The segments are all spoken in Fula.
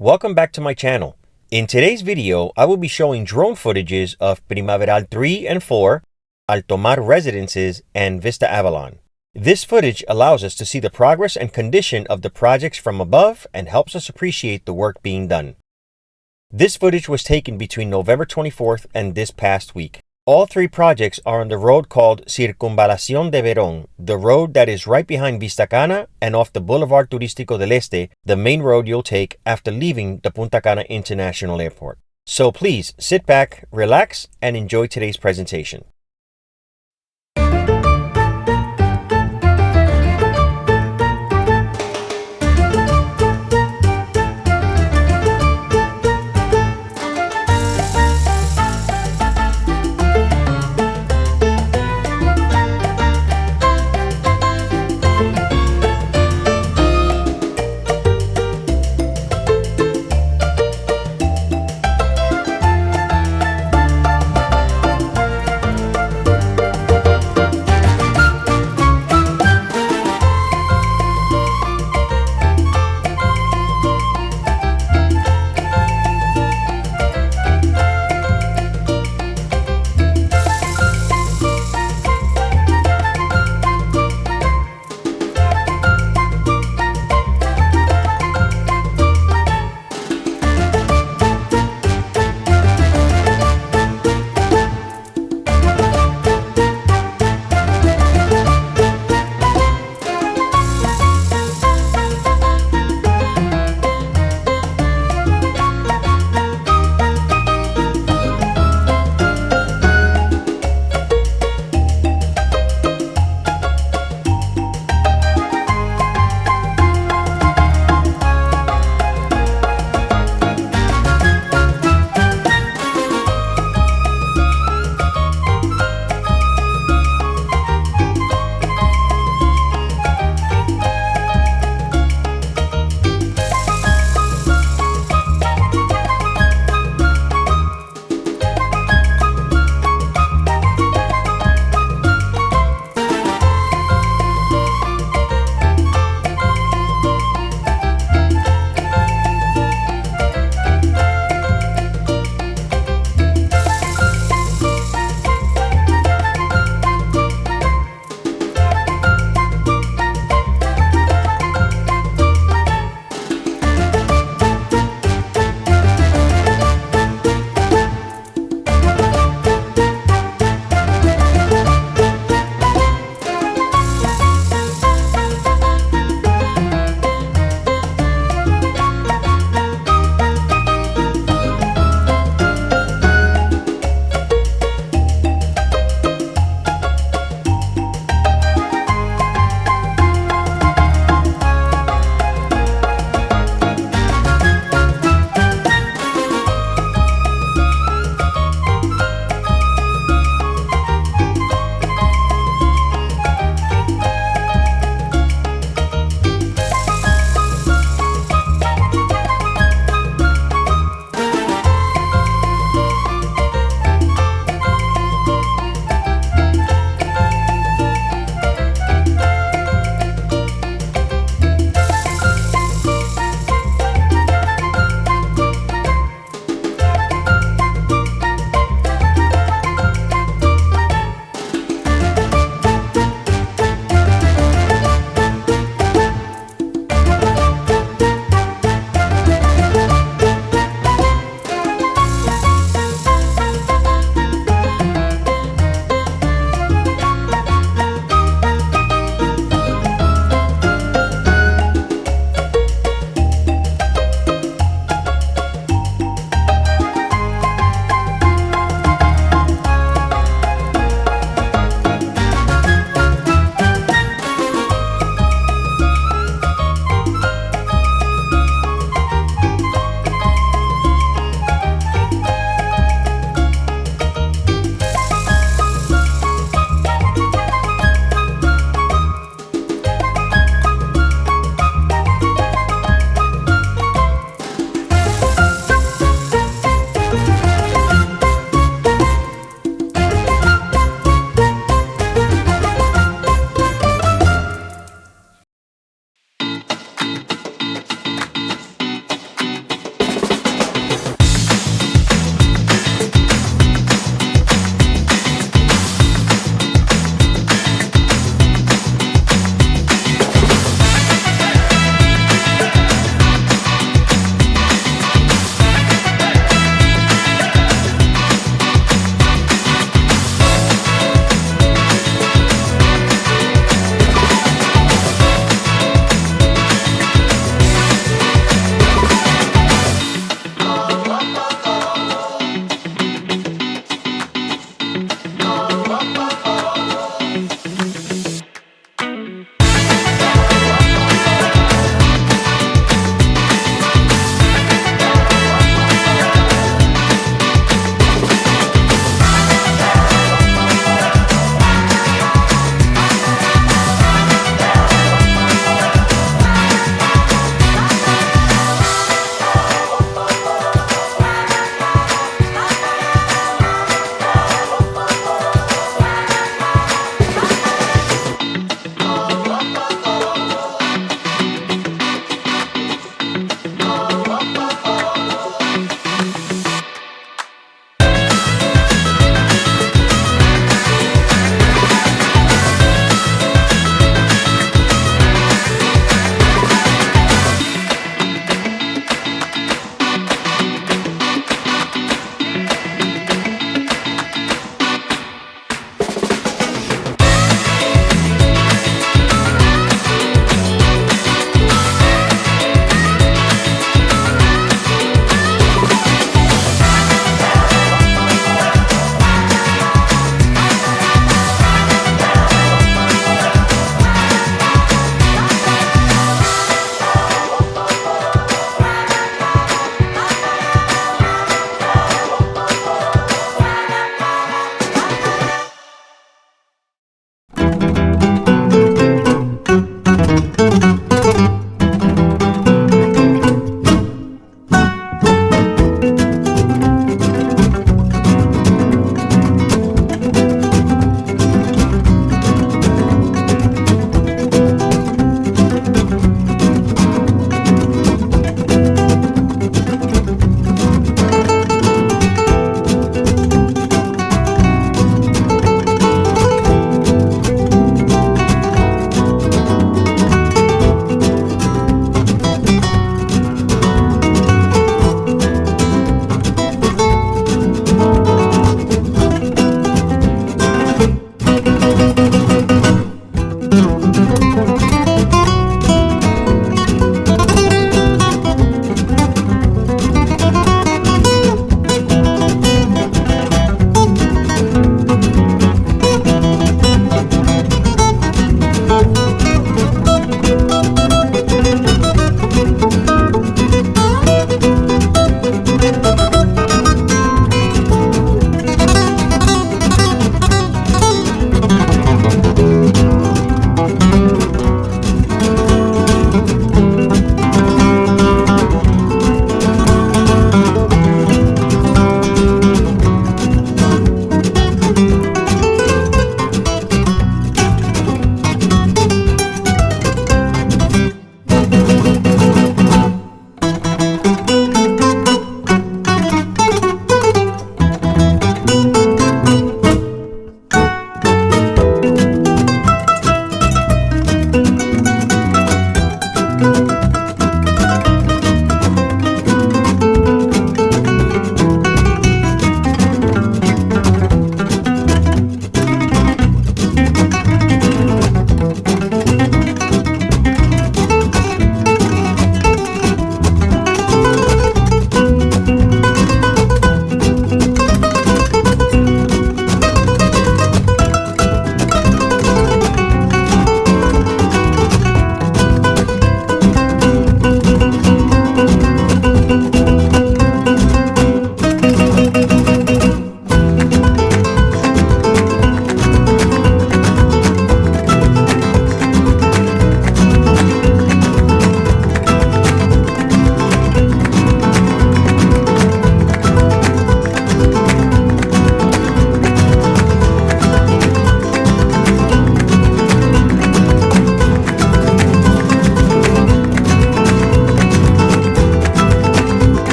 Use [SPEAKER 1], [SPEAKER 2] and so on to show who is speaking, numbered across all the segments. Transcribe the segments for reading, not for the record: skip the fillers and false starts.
[SPEAKER 1] Welcome back to my channel. In today's video, I will be showing drone footages of Primaveral III and IV, Altomar Residences, and Vista Avalon. This footage allows us to see the progress and condition of the projects from above and helps us appreciate the work being done. This footage was taken between November 24th and this past week. All three projects are on the road called Circunvalación de Verón, the road that is right behind Vistacana and off the Boulevard Turístico del Este, the main road you'll take after leaving the Punta Cana International Airport. So please sit back, relax, and enjoy today's presentation.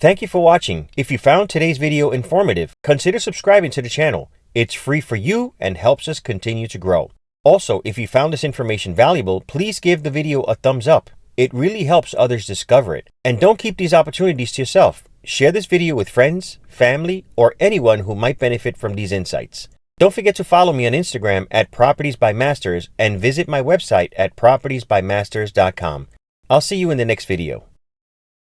[SPEAKER 1] Thank you for watching. If you found today's video informative, consider subscribing to the channel. It's free for you and helps us continue to grow. Also, if you found this information valuable, please give the video a thumbs up. It really helps others discover it. And don't keep these opportunities to yourself. Share this video with friends, family, or anyone who might benefit from these insights. Don't forget to follow me on Instagram at Properties by Masters and visit my website at propertiesbymasters.com. I'll see you in the next video.